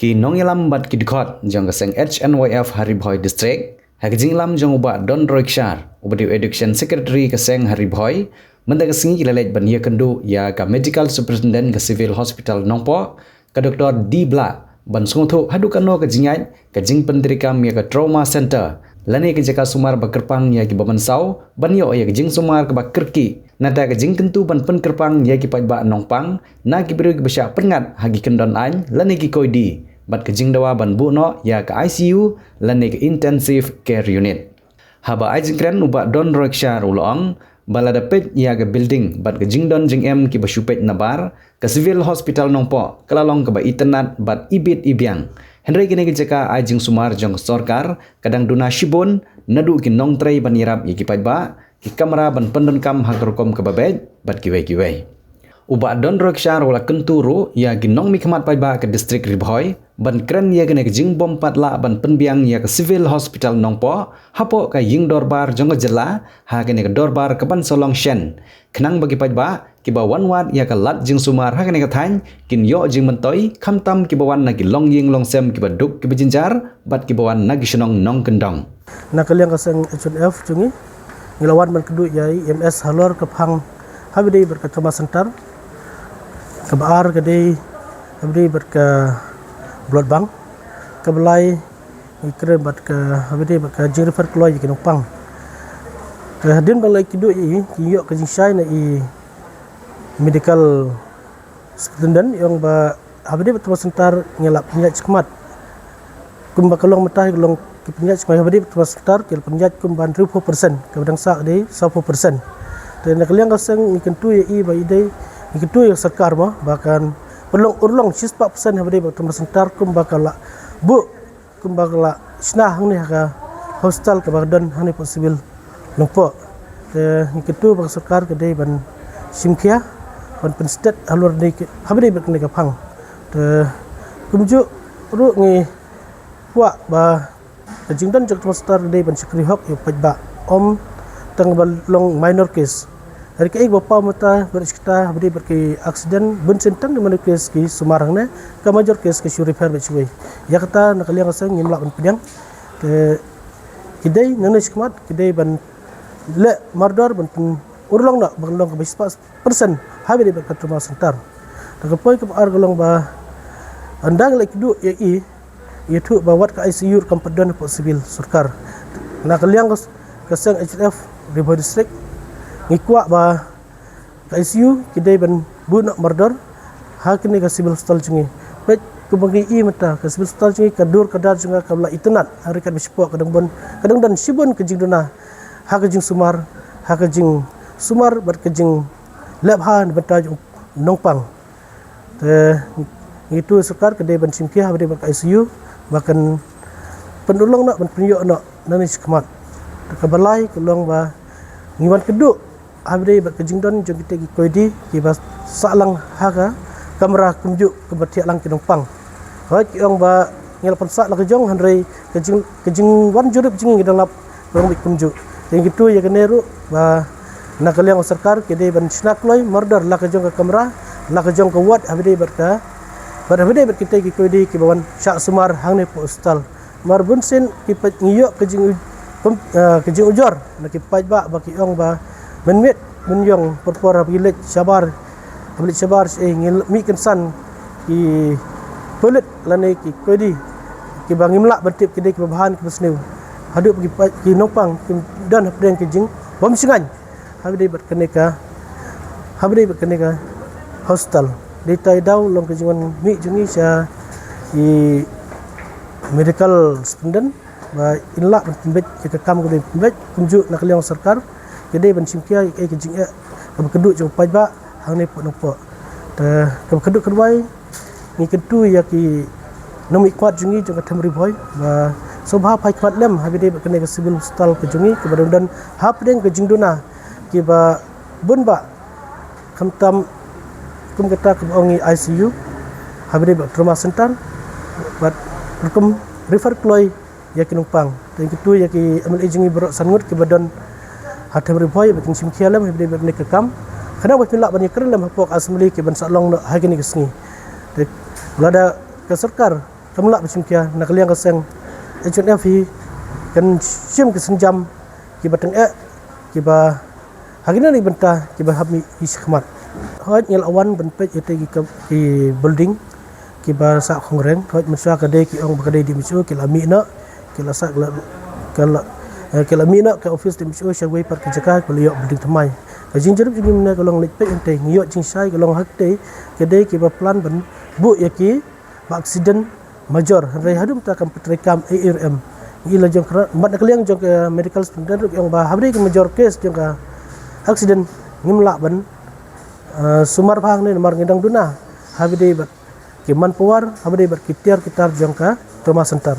Ki nongilam bat ki dikot jong keseng HNYF Haribhoi District, hakjing lam jong uba Don Roikshar, ubadi Education Secretary keseng Haribhoi, menda kesengi kilalej ban ye kendu ya ka Medical Superintendent ke Civil Hospital Nongpo, ka Dr. D. Bla, ban sungtu hadukano ke jingai, ke jing pendirikam ya ke Trauma Center, lani ke jaka sumar bakerpang ya ki bamansau, ban yo ya ke jing sumar ke bakerki, nada ke jing kentu ban penkerpang ya ki pajba nongpang, na ki biru ki besyak perngat hagi kendon ain, lani ki koidi, bat ke jing dawa ban buno ya ke ICU, lani ke Intensive Care Unit. Haba ajing kren uba Don Roikshar ulong, balada pet ya ke building, bat ke jing don jing em ki basyupet nabar, ke Civil Hospital Nongpo, kelalong ke ba internat bat ibit ibiang. Henry kini ke jaka ajing sumar jong sorkar, kadang duna shibun, nadu ki nong tray ban irap ya ki pajba, ki kamera ban pendenkam hagrukom ke babej, bat kiwei-kiwei. Uba Don Roikshar wala kenturu ya ginong mikmat pajba ke distrik Ribhoi, ban keren ya kene ke jing bom patla ban penbiang ya ke Civil Hospital Nongpo, hapo ka ying dorbar jong jela, ha kene ke dorbar ke ban solong shen. Kenang bagi pajba, kiba wanwat ya ke lat jing sumar ha kene ke thany, kin yo jing mentoi, kamtam kiba wan nagi long ying long sem kiba duk kiba jinjar, bat kiba wan nagi senong nong kendong. Nak kalian kaseng HNF jungi, ngelawan ban kedu yai MS halor ke phang, habidai berkat Trauma Center, ke baar kedai habdi berka blood bank ke belai ikren bat ke habdi berka jing refer keluar ke Nopang ke hadin balai kidu i kiyo ke jing syai na i medical superintendent yang ba habdi betul sentar ngelap penyat cekemat kum bakalong metah gelong ke penyat cekemat habdi betul sentar ke penyat kum ban 30% ke badang sak dei 10% dan nak liang kaseng ikan tu i ba idai itu yang serkar mah bahkan urlong 4% habis betul sentar kum bakal bu kum bakal snah ni ka hostel ke badan hani possible nompo itu bang serkar ke dei ban simkia ban penstet alur dei habis berkene ka phang kumju ru ngi wa ba jingdan jok sentar dei ban sekri hok yo pajba om tang balong minor case hari ke bapa mata bersekita habis berke aksiden bencentang di mana kes ki Sumarang ne ke major kes ke Shurifer becui ya kata nak liang asang ngimlak ban pedang ke kidai nanis kemat kidai ban le mardar ban urlong nak banglong ke 4% habis berkat Trauma Center tak poi ke ar golong ba andang lek du ya i itu bawat ke ICU kampadan po civil surkar nak liang kasang HF Ribhoi District ngikwa ba ka ICU kidai ban bu nak mardor ha kini ka Civil Hospital jungi baik ku bagi i mata ka Civil Hospital jungi ka dur kadar junga ka bla itnat hari ka bispo kadang dan sibun ke jing duna ha ka jing sumar ha ka jing sumar ber ke jing lab ha bata nongpang itu sekar kedai ban simkia habis ka ICU bahkan penulung nak ban penyok nak nanis kemat ka balai kelong ba ngiwan keduk habis berkejing don jom kita koidi kibas salang haga kamera kumjuk ke batiak lang kinongpang hai kiong ba ngel pensak la kejong hanrei kejing wan jurip jing ngidang lap rong kumjuk yang gitu ya keneru ba nak liang serkar kede ban snack loy murder la kejong ke kamera la kejong ke wat habis berka pada habis kita koidi kibawan syak sumar hang ne postal marbun sen kipat ngiyok kejing ujor nak kipat ba kiong ba menmit menyong perpora bilik sabar bilik sabar ngil mi kensan ki pelit lane ki kodi ki bangimlak bertip kede ki bahan ki besneu hadup ki nopang dan apreng ki jing bom singan habis berkeneka hostel di taidau long ke jingan mi jungi sa ki medical superintendent ba inlak pembet ke kam ke pembet kunjuk nak liang serkar jadi ban simkia ke jing ke keduk jong pajba hang ni pok nopok ke keduk kedwai ni ketu ya ki nomi kuat jungi jong ka Ribhoi ba sobha pai kuat lem habis berkene ke Civil Hospital ke jungi ke badan hap deng ke jing duna ki ba bun ba kamtam kum kata ke ongi ICU habis Trauma Center bat kum refer kloy ya ki numpang dan ketu ya ki amal ejingi berok sangut ke badan hatem Ribhoi bakin simkia lem habis berni ke kam kana wa pilak bani keren lem hapok asmli ke ban salong no hagini kesni lada ke serkar tamla macam kia nak liang keseng HNF hi kan sim kesenjam kibateng kiba hagina ni benta kiba habmi iskmat hoi ngel awan ben pet ite ki building kiba sa khongreng hoi masa kade ki ong bakade di misu ki lami na ki la sa kala ki lami na ka office di misu shawai par ki jaka beliau building temai ka jinjerup jingi mena kalong lit pet ente ngiyot jing sai kalong hakte kade kiba plan ben bu yaki accident major rai hadum ta komputer kam ARM ila jong mat nakliang jong medical student yang ba habri ke major case jong ka accident ngimla ban sumar phang ne mar ngidang duna habide bat ki manpower habide bat kitar jong ka trauma center